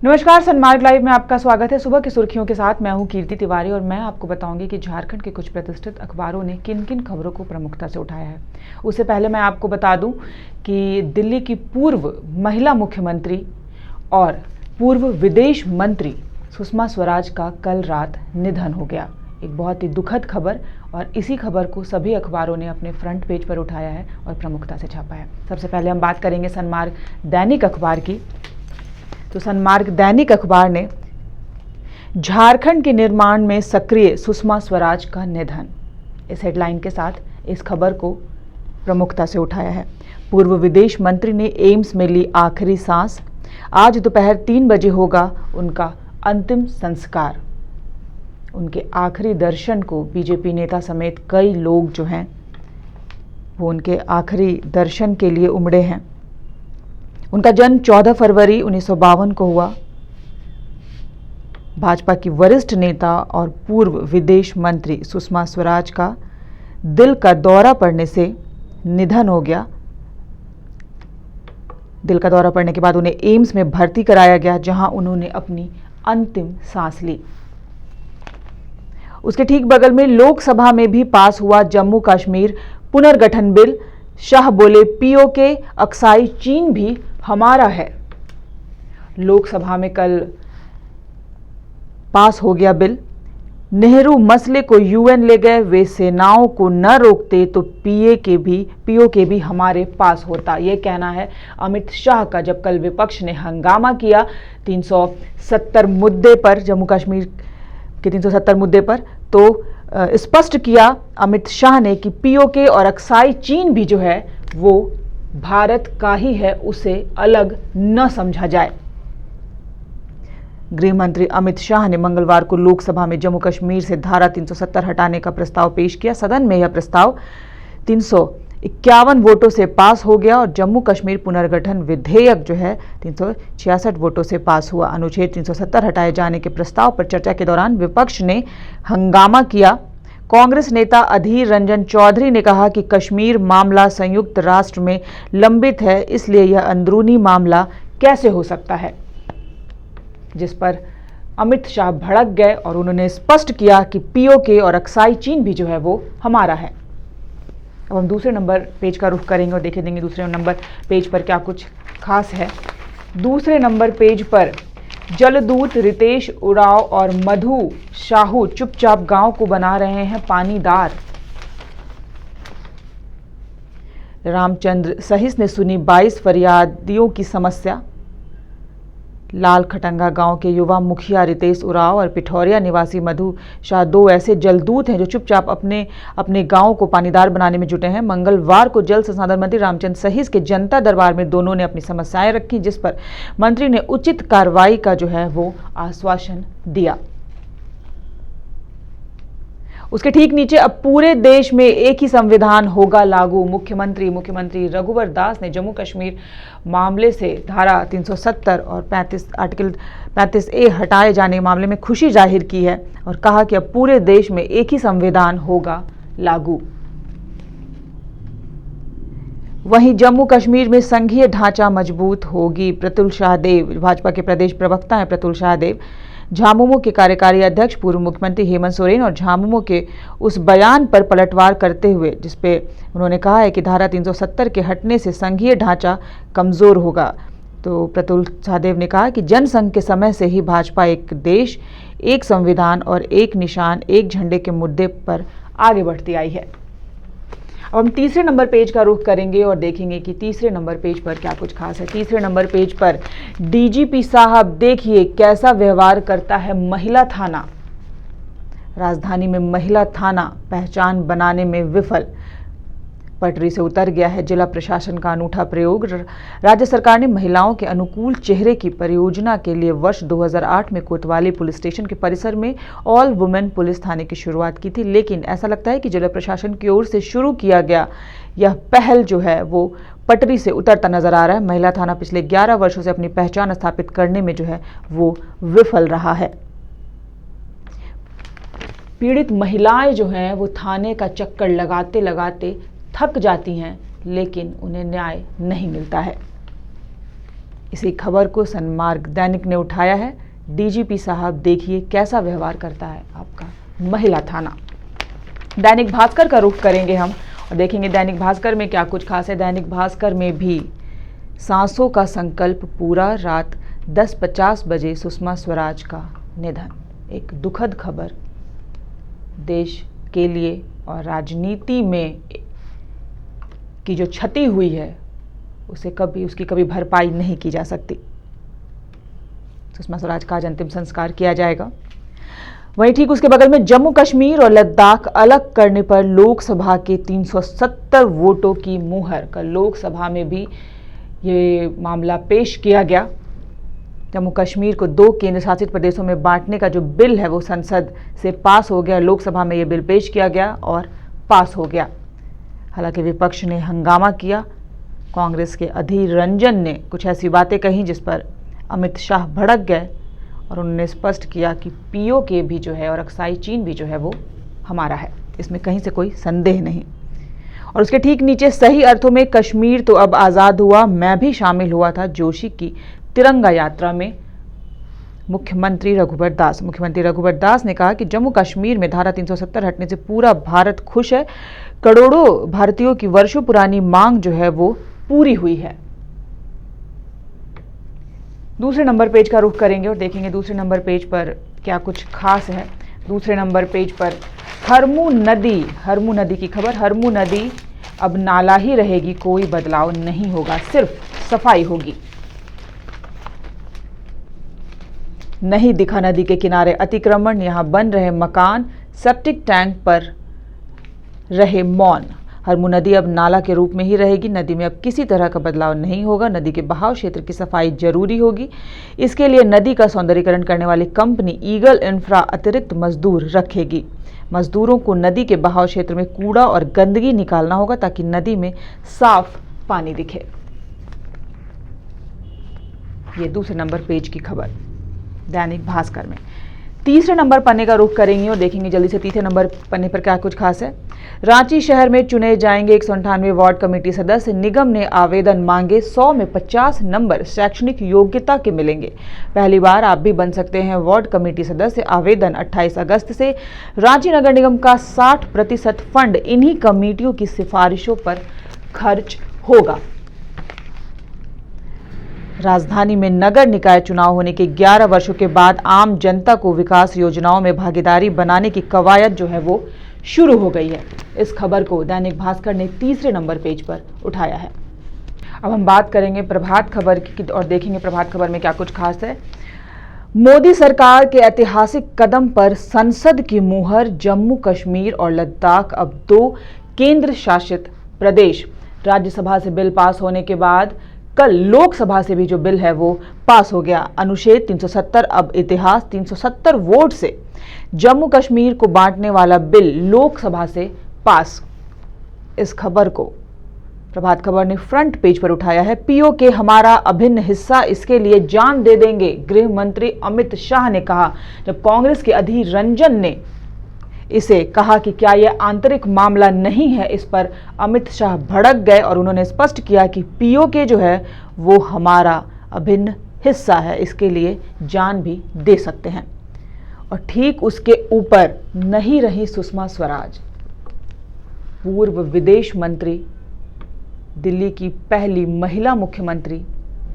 नमस्कार, सनमार्ग लाइव में आपका स्वागत है। सुबह की सुर्खियों के साथ मैं हूं कीर्ति तिवारी और मैं आपको बताऊंगी कि झारखंड के कुछ प्रतिष्ठित अखबारों ने किन किन खबरों को प्रमुखता से उठाया है। उससे पहले मैं आपको बता दूं कि दिल्ली की पूर्व महिला मुख्यमंत्री और पूर्व विदेश मंत्री सुषमा स्वराज का कल रात निधन हो गया। एक बहुत ही दुखद खबर, और इसी खबर को सभी अखबारों ने अपने फ्रंट पेज पर उठाया है और प्रमुखता से छापा है। सबसे पहले हम बात करेंगे सनमार्ग दैनिक अखबार की। तो सनमार्ग दैनिक अखबार ने झारखंड के निर्माण में सक्रिय सुषमा स्वराज का निधन, इस हेडलाइन के साथ इस खबर को प्रमुखता से उठाया है। पूर्व विदेश मंत्री ने एम्स में ली आखिरी सांस, आज दोपहर 3 बजे होगा उनका अंतिम संस्कार। उनके आखिरी दर्शन को बीजेपी नेता समेत कई लोग जो हैं वो उनके आखिरी दर्शन के लिए उमड़े हैं। उनका जन्म 14 फरवरी 1952 को हुआ। भाजपा की वरिष्ठ नेता और पूर्व विदेश मंत्री सुषमा स्वराज का दिल का दौरा पड़ने से निधन हो गया। दिल का दौरा पड़ने के बाद उन्हें एम्स में भर्ती कराया गया, जहां उन्होंने अपनी अंतिम सांस ली। उसके ठीक बगल में लोकसभा में भी पास हुआ जम्मू कश्मीर पुनर्गठन बिल। शाह बोले पीओके, अक्साई चीन भी हमारा है। लोकसभा में कल पास हो गया बिल। नेहरू मसले को यूएन ले गए, वे सेनाओं को न रोकते तो पीओके भी हमारे पास होता। यह कहना है अमित शाह का, जब कल विपक्ष ने हंगामा किया 370 मुद्दे पर, जम्मू कश्मीर के 370 मुद्दे पर, तो स्पष्ट किया अमित शाह ने कि पीओके और अक्साई चीन भी जो है वो भारत का ही है, उसे अलग न समझा जाए। गृह मंत्री अमित शाह ने मंगलवार को लोकसभा में जम्मू कश्मीर से धारा 370 हटाने का प्रस्ताव पेश किया। सदन में यह प्रस्ताव 351 वोटों से पास हो गया और जम्मू कश्मीर पुनर्गठन विधेयक जो है 366 वोटों से पास हुआ। अनुच्छेद 370 हटाए जाने के प्रस्ताव पर चर्चा के दौरान विपक्ष ने हंगामा किया। कांग्रेस नेता अधीर रंजन चौधरी ने कहा कि कश्मीर मामला संयुक्त राष्ट्र में लंबित है, इसलिए यह अंदरूनी मामला कैसे हो सकता है, जिस पर अमित शाह भड़क गए और उन्होंने स्पष्ट किया कि पीओके और अक्साई चीन भी जो है वो हमारा है। अब हम दूसरे नंबर पेज का रुख करेंगे और देखें देंगे दूसरे नंबर पेज पर क्या कुछ खास है। दूसरे नंबर पेज पर जलदूत रितेश उरांव और मधु साहू चुपचाप गांव को बना रहे हैं पानीदार। रामचंद्र सहिस ने सुनी 22 फरियादियों की समस्या। लाल खटंगा गांव के युवा मुखिया रितेश उरांव और पिठौरिया निवासी मधु शाह दो ऐसे जलदूत हैं जो चुपचाप अपने गांव को पानीदार बनाने में जुटे हैं। मंगलवार को जल संसाधन मंत्री रामचंद्र सहिस के जनता दरबार में दोनों ने अपनी समस्याएं रखी, जिस पर मंत्री ने उचित कार्रवाई का जो है वो आश्वासन दिया। उसके ठीक नीचे अब पूरे देश में एक ही संविधान होगा लागू। मुख्यमंत्री रघुवर दास ने जम्मू कश्मीर मामले से धारा 370 और आर्टिकल 35A हटाए जाने के मामले में खुशी जाहिर की है और कहा कि अब पूरे देश में एक ही संविधान होगा लागू। वहीं जम्मू कश्मीर में संघीय ढांचा मजबूत होगी। प्रतुल शाहदेव, भाजपा के प्रदेश प्रवक्ता हैं प्रतुल शाहदेव, झामुमो के कार्यकारी अध्यक्ष पूर्व मुख्यमंत्री हेमंत सोरेन और झामुमो के उस बयान पर पलटवार करते हुए जिसपे उन्होंने कहा है कि धारा 370 के हटने से संघीय ढांचा कमजोर होगा। तो प्रतुल शाहदेव ने कहा कि जनसंघ के समय से ही भाजपा एक देश, एक संविधान और एक निशान, एक झंडे के मुद्दे पर आगे बढ़ती आई है। अब हम तीसरे नंबर पेज का रुख करेंगे और देखेंगे कि तीसरे नंबर पेज पर क्या कुछ खास है। तीसरे नंबर पेज पर डीजीपी साहब देखिए कैसा व्यवहार करता है महिला थाना। राजधानी में महिला थाना पहचान बनाने में विफल, पटरी से उतर गया है जिला प्रशासन का अनूठा प्रयोग। राज्य सरकार ने महिलाओं के अनुकूल चेहरे की परियोजना के लिए वर्ष 2008 में कोतवाली पुलिस स्टेशन के परिसर में ऑल वुमेन पुलिस थाने की शुरुआत की थी, लेकिन ऐसा लगता है कि जिला प्रशासन की ओर से शुरू किया गया यह पहल जो है वो पटरी से उतरता नजर आ रहा है। महिला थाना पिछले 11 वर्षों से अपनी पहचान स्थापित करने में जो है वो विफल रहा है। पीड़ित महिलाएं जो हैं वो थाने का चक्कर लगाते लगाते थक जाती हैं, लेकिन उन्हें न्याय नहीं मिलता है। इसी खबर को सन्मार्ग दैनिक ने उठाया है। डीजीपी साहब देखिए कैसा व्यवहार करता है आपका महिला थाना। दैनिक भास्कर का रुख करेंगे हम और देखेंगे दैनिक भास्कर में क्या कुछ खास है। दैनिक भास्कर में भी सांसों का संकल्प पूरा, रात 10:50 बजे सुषमा स्वराज का निधन। एक दुखद खबर देश के लिए और राजनीति में की जो क्षति हुई है उसकी कभी भरपाई नहीं की जा सकती। सुषमा स्वराज का आज अंतिम संस्कार किया जाएगा। वहीं ठीक उसके बगल में जम्मू कश्मीर और लद्दाख अलग करने पर लोकसभा के 370 वोटों की मुहर। कल लोकसभा में भी ये मामला पेश किया गया। जम्मू कश्मीर को 2 केंद्र शासित प्रदेशों में बांटने का जो बिल है वो संसद से पास हो गया। लोकसभा में ये बिल पेश किया गया और पास हो गया। हालांकि विपक्ष ने हंगामा किया। कांग्रेस के अधीर रंजन ने कुछ ऐसी बातें कही जिस पर अमित शाह भड़क गए और उन्होंने स्पष्ट किया कि पीओके भी जो है और अक्साई चीन भी जो है वो हमारा है, इसमें कहीं से कोई संदेह नहीं। और उसके ठीक नीचे सही अर्थों में कश्मीर तो अब आज़ाद हुआ, मैं भी शामिल हुआ था जोशी की तिरंगा यात्रा में। मुख्यमंत्री रघुबर दास ने कहा कि जम्मू कश्मीर में धारा 370 हटने से पूरा भारत खुश है। करोड़ों भारतीयों की वर्षों पुरानी मांग जो है वो पूरी हुई है। दूसरे नंबर पेज का रुख करेंगे और देखेंगे दूसरे नंबर पेज पर क्या कुछ खास है। दूसरे नंबर पेज पर हरमू नदी की खबर। हरमू नदी अब नाला ही रहेगी, कोई बदलाव नहीं होगा, सिर्फ सफाई होगी। नहीं दिखा नदी के किनारे अतिक्रमण, यहां बन रहे मकान, सेप्टिक टैंक पर रहे मौन। हरमू नदी अब नाला के रूप में ही रहेगी। नदी में अब किसी तरह का बदलाव नहीं होगा। नदी के बहाव क्षेत्र की सफाई जरूरी होगी। इसके लिए नदी का सौंदर्यीकरण करने वाली कंपनी ईगल इंफ्रा अतिरिक्त मजदूर रखेगी। मजदूरों को नदी के बहाव क्षेत्र में कूड़ा और गंदगी निकालना होगा ताकि नदी में साफ पानी दिखे। ये दूसरे नंबर पेज की खबर दैनिक भास्कर में। तीसरे नंबर पन्ने का रुख करेंगे और देखेंगे जल्दी से तीसरे नंबर पन्ने पर क्या कुछ खास है। रांची शहर में चुने जाएंगे 198 वार्ड कमेटी सदस्य। निगम ने आवेदन मांगे, 100 में 50 नंबर शैक्षणिक योग्यता के मिलेंगे। पहली बार आप भी बन सकते हैं वार्ड कमेटी सदस्य। आवेदन 28 अगस्त से। रांची नगर निगम का 60% फंड इन्हीं कमेटियों की सिफारिशों पर खर्च होगा। राजधानी में नगर निकाय चुनाव होने के 11 वर्षों के बाद आम जनता को विकास योजनाओं में भागीदारी बनाने की कवायद जो है वो शुरू हो गई है। इस खबर को दैनिक भास्कर ने तीसरे नंबर पेज पर उठाया है। अब हम बात करेंगे प्रभात खबर की और देखेंगे प्रभात खबर में क्या कुछ खास है। मोदी सरकार के ऐतिहासिक कदम पर संसद की मुहर। जम्मू कश्मीर और लद्दाख अब 2 केंद्र शासित प्रदेश। राज्यसभा से बिल पास होने के बाद कल लोकसभा से भी जो बिल है वो पास हो गया। अनुच्छेद 370 अब इतिहास। 370 वोट से जम्मू कश्मीर को बांटने वाला बिल लोकसभा से पास। इस खबर को प्रभात खबर ने फ्रंट पेज पर उठाया है। पीओके हमारा अभिन्न हिस्सा, इसके लिए जान दे देंगे, गृह मंत्री अमित शाह ने कहा। जब कांग्रेस के अधीर रंजन ने इसे कहा कि क्या यह आंतरिक मामला नहीं है, इस पर अमित शाह भड़क गए और उन्होंने स्पष्ट किया कि पीओके जो है वो हमारा अभिन्न हिस्सा है, इसके लिए जान भी दे सकते हैं। और ठीक उसके ऊपर नहीं रही सुषमा स्वराज, पूर्व विदेश मंत्री, दिल्ली की पहली महिला मुख्यमंत्री,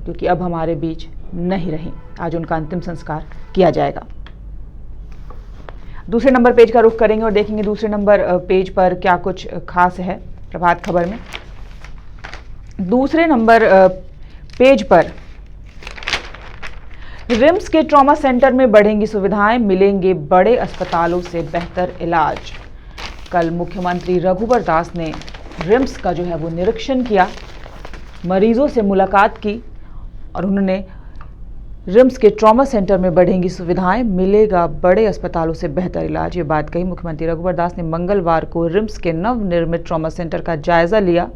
जो कि अब हमारे बीच नहीं रही। आज उनका अंतिम संस्कार किया जाएगा। दूसरे नंबर पेज का रुख करेंगे और देखेंगे दूसरे नंबर पेज पर क्या कुछ खास है प्रभात खबर में। दूसरे नंबर पेज पर रिम्स के ट्रॉमा सेंटर में बढ़ेंगी सुविधाएं, मिलेंगे बड़े अस्पतालों से बेहतर इलाज। कल मुख्यमंत्री रघुबर दास ने रिम्स का जो है वो निरीक्षण किया, मरीजों से मुलाकात की और उन्होंने रिम्स के ट्रॉमा सेंटर में बढ़ेंगी सुविधाएं, मिलेगा बड़े अस्पतालों से बेहतर इलाज। ये बात कही मुख्यमंत्री रघुबर दास ने मंगलवार को रिम्स के नवनिर्मित ट्रॉमा सेंटर का जायजा लिया।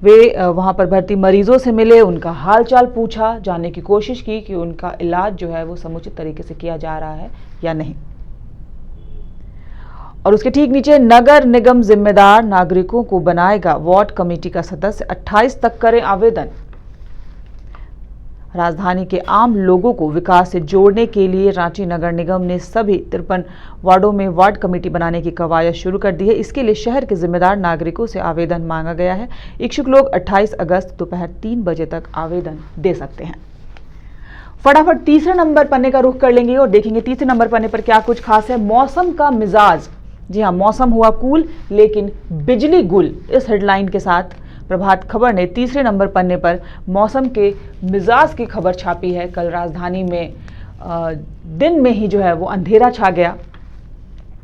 वे वहां पर भर्ती मरीजों से मिले, उनका हालचाल पूछा, जानने की कोशिश की कि उनका इलाज जो है वो समुचित तरीके से किया जा रहा है या नहीं। और उसके ठीक नीचे नगर निगम जिम्मेदार नागरिकों को बनाएगा वार्ड कमेटी का सदस्य। 28 तक करें आवेदन। राजधानी के आम लोगों को विकास से जोड़ने के लिए रांची नगर निगम ने सभी 53 वार्डों में वार्ड कमेटी बनाने की कवायद शुरू कर दी है। इसके लिए शहर के जिम्मेदार नागरिकों से आवेदन मांगा गया है। इच्छुक लोग 28 अगस्त दोपहर 3 बजे तक आवेदन दे सकते हैं। फटाफट तीसरे नंबर पन्ने का रुख कर लेंगे और देखेंगे तीसरे नंबर पन्ने पर क्या कुछ खास है। मौसम का मिजाज, जी हाँ, मौसम हुआ कूल लेकिन बिजली गुल, इस हेडलाइन के साथ प्रभात खबर ने तीसरे नंबर पन्ने पर मौसम के मिजाज की खबर छापी है। कल राजधानी में दिन में ही जो है वो अंधेरा छा गया,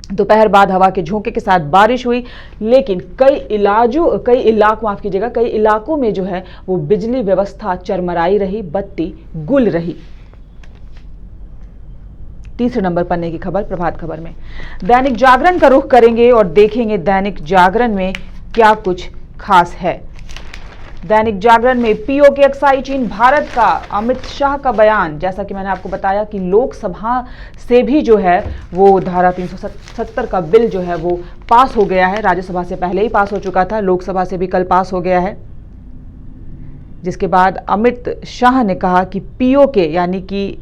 दोपहर बाद हवा के झोंके के साथ बारिश हुई, लेकिन कई इलाकों में जो है वो बिजली व्यवस्था चरमराई रही, बत्ती गुल रही। तीसरे नंबर पन्ने की खबर प्रभात खबर में। दैनिक जागरण का रुख करेंगे और देखेंगे दैनिक जागरण में क्या कुछ खास है। दैनिक जागरण में पीओके अक्साई चीन भारत का, अमित शाह का बयान। जैसा कि मैंने आपको बताया कि लोकसभा से भी जो है वो धारा 370 का बिल जो है वो पास हो गया है। राज्यसभा से पहले ही पास हो चुका था, लोकसभा से भी कल पास हो गया है। जिसके बाद अमित शाह ने कहा कि पीओके यानी कि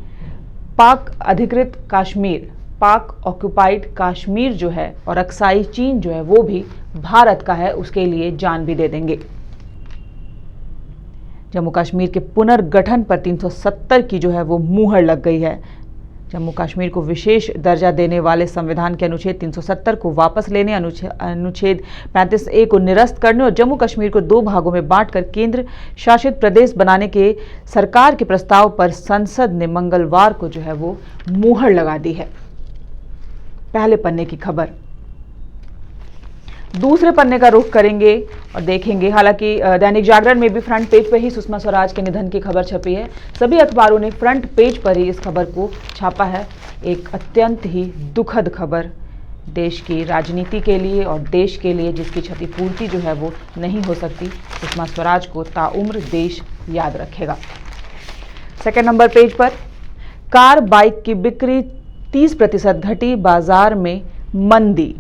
पाक अधिकृत कश्मीर, पाक ऑक्युपाइड कश्मीर जो है और अक्साई चीन जो है वो भी भारत का है, उसके लिए जान भी दे देंगे। जम्मू कश्मीर के पुनर्गठन पर 370 की जो है वो मुहर लग गई है। जम्मू कश्मीर को विशेष दर्जा देने वाले संविधान के अनुच्छेद 370 को वापस लेने, अनुच्छेद 35A को निरस्त करने और जम्मू कश्मीर को 2 भागों में बांटकर केंद्र शासित प्रदेश बनाने के सरकार के प्रस्ताव पर संसद ने मंगलवार को जो है वो मुहर लगा दी है। पहले पन्ने की खबर। दूसरे पन्ने का रुख करेंगे और देखेंगे, हालांकि दैनिक जागरण में भी फ्रंट पेज पर ही सुषमा स्वराज के निधन की खबर छपी है। सभी अखबारों ने फ्रंट पेज पर ही इस खबर को छापा है। एक अत्यंत ही दुखद खबर देश की राजनीति के लिए और देश के लिए, जिसकी क्षतिपूर्ति जो है वो नहीं हो सकती। सुषमा स्वराज को ताउम्र देश याद रखेगा। सेकेंड नंबर पेज पर कार बाइक की बिक्री 30% घटी, बाजार में मंदी।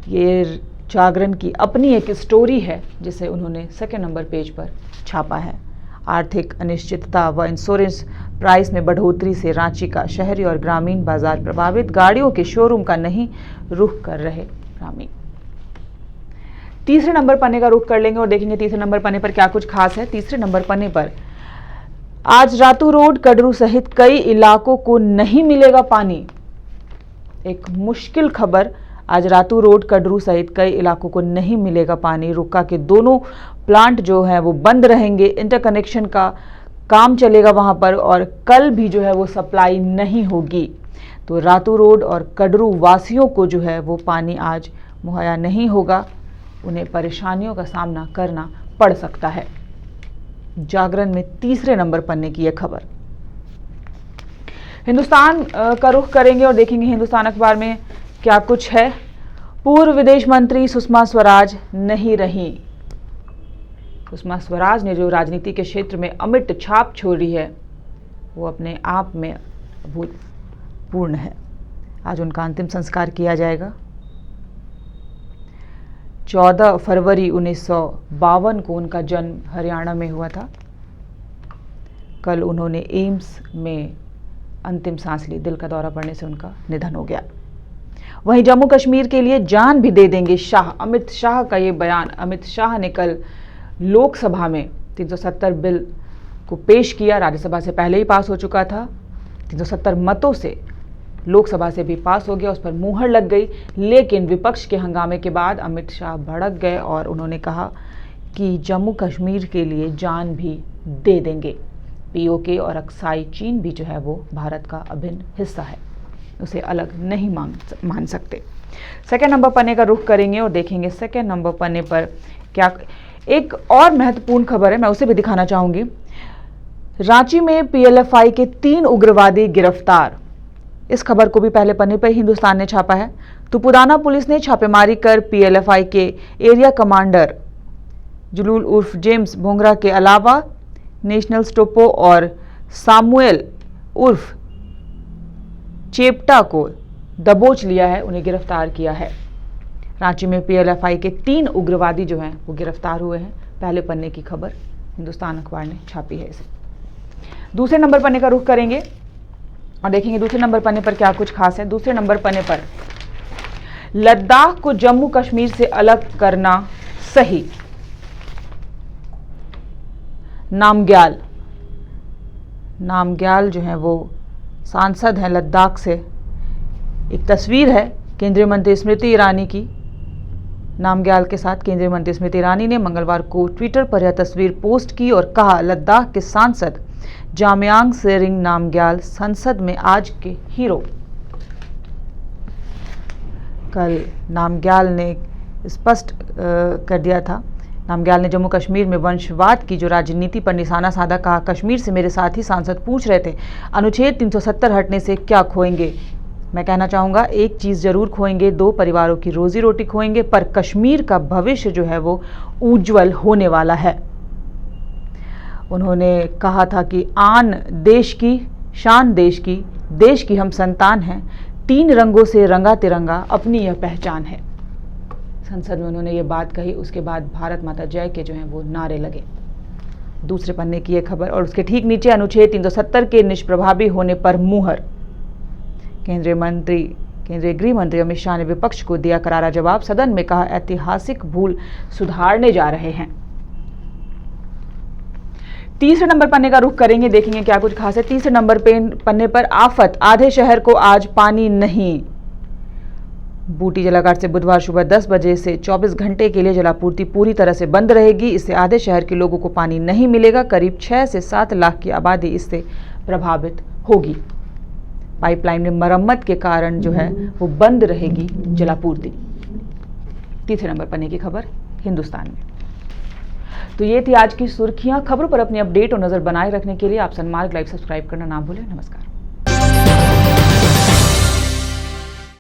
ये जागरण की अपनी एक स्टोरी है जिसे उन्होंने सेकेंड नंबर पेज पर छापा है। आर्थिक अनिश्चितता व इंश्योरेंस प्राइस में बढ़ोतरी से रांची का शहरी और ग्रामीण बाजार प्रभावित, गाड़ियों के शोरूम का नहीं रुख कर रहे ग्रामीण। तीसरे नंबर पन्ने का रुख कर लेंगे और देखेंगे तीसरे नंबर पन्ने पर क्या कुछ खास है। तीसरे नंबर पन्ने पर आज रातू रोड, कडरू सहित कई इलाकों को नहीं मिलेगा पानी। एक मुश्किल खबर, आज रातू रोड, कडरू सहित कई इलाकों को नहीं मिलेगा पानी। रुक्का के दोनों प्लांट जो है वो बंद रहेंगे, इंटरकनेक्शन का काम चलेगा वहां पर और कल भी जो है वो सप्लाई नहीं होगी। तो रातू रोड और कडरू वासियों को जो है वो पानी आज मुहैया नहीं होगा, उन्हें परेशानियों का सामना करना पड़ सकता है। जागरण में तीसरे नंबर पन्ने की यह खबर। हिंदुस्तान का रुख करेंगे और देखेंगे हिंदुस्तान अखबार में क्या कुछ है। पूर्व विदेश मंत्री सुषमा स्वराज नहीं रही। सुषमा स्वराज ने जो राजनीति के क्षेत्र में अमिट छाप छोड़ी है वो अपने आप में अभूतपूर्ण है। आज उनका अंतिम संस्कार किया जाएगा। 14 फरवरी 1952 को उनका जन्म हरियाणा में हुआ था। कल उन्होंने एम्स में अंतिम सांस ली, दिल का दौरा पड़ने से उनका निधन हो गया। वहीं जम्मू कश्मीर के लिए जान भी दे देंगे शाह, अमित शाह का ये बयान। अमित शाह ने कल लोकसभा में 370 बिल को पेश किया, राज्यसभा से पहले ही पास हो चुका था, 370 मतों से लोकसभा से भी पास हो गया, उस पर मुहर लग गई। लेकिन विपक्ष के हंगामे के बाद अमित शाह भड़क गए और उन्होंने कहा कि जम्मू कश्मीर के लिए जान भी दे देंगे। पीओके और अक्साई चीन भी जो है वो भारत का अभिन्न हिस्सा है, उसे अलग नहीं मान सकते। सेकेंड नंबर पन्ने का रुख करेंगे और देखेंगे सेकेंड नंबर पन्ने पर क्या एक और महत्वपूर्ण खबर है, मैं उसे भी दिखाना चाहूंगी। रांची में पीएलएफआई के 3 उग्रवादी गिरफ्तार। इस खबर को भी पहले पन्ने पर हिंदुस्तान ने छापा है। तुपुदाना पुलिस ने छापेमारी कर पीएलएफआई के एरिया कमांडर जुलूल उर्फ जेम्स भोंगरा के अलावा नेशनल स्टोपो और सामुएल उर्फ चेप्टा को दबोच लिया है, उन्हें गिरफ्तार किया है। रांची में पीएलएफआई के 3 उग्रवादी जो हैं वो गिरफ्तार हुए हैं। पहले पन्ने की खबर हिंदुस्तान अखबार ने छापी है इसे। दूसरे नंबर पन्ने का रुख करेंगे और देखेंगे दूसरे नंबर पन्ने पर क्या कुछ खास है। दूसरे नंबर पन्ने पर लद्दाख को जम्मू कश्मीर से अलग करना सही, नामग्याल जो है वो सांसद हैं लद्दाख से। एक तस्वीर है केंद्रीय मंत्री स्मृति ईरानी की नामग्याल के साथ। केंद्रीय मंत्री स्मृति ईरानी ने मंगलवार को ट्विटर पर यह तस्वीर पोस्ट की और कहा, लद्दाख के सांसद जामयांग सेरिंग नामग्याल संसद में आज के हीरो। कल नामग्याल ने स्पष्ट कर दिया था, नामग्याल ने जम्मू कश्मीर में वंशवाद की जो राजनीति पर निशाना साधा, कहा, कश्मीर से मेरे साथी सांसद पूछ रहे थे अनुच्छेद 370 हटने से क्या खोएंगे। मैं कहना चाहूँगा एक चीज़ जरूर खोएंगे, 2 परिवारों की रोजी रोटी खोएंगे, पर कश्मीर का भविष्य जो है वो उज्जवल होने वाला है। उन्होंने कहा था कि आन देश की शान, देश की हम संतान हैं, 3 रंगों से रंगा तिरंगा अपनी यह पहचान है। संसद में उन्होंने ये बात कही। उसके बाद भारत माता जय के जो हैं वो नारे लगे। दूसरे पन्ने की ये खबर और उसके ठीक नीचे अनुच्छेद 370 के निष्प्रभावी होने पर मुहर। केंद्रीय गृह मंत्री अमित शाह ने विपक्ष को दिया करारा जवाब। सदन में कहा, ऐतिहासिक भूल सुधारने जा रहे हैं। तीसरे नंबर पन्ने का रुख करेंगे, देखेंगे क्या कुछ खास है। तीसरे नंबर पन्ने पर आफत, आधे शहर को आज पानी नहीं। बूटी जलाघाट से बुधवार सुबह 10 बजे से 24 घंटे के लिए जलापूर्ति पूरी तरह से बंद रहेगी। इससे आधे शहर के लोगों को पानी नहीं मिलेगा। करीब 6 से 7 लाख की आबादी इससे प्रभावित होगी। पाइपलाइन में मरम्मत के कारण जो है वो बंद रहेगी जलापूर्ति। तीसरे नंबर पन्ने की खबर हिंदुस्तान में। तो ये थी आज की सुर्खियां। खबरों पर अपनी अपडेट और नजर बनाए रखने के लिए आप सनमार्ग लाइव सब्सक्राइब करना ना भूलें। नमस्कार।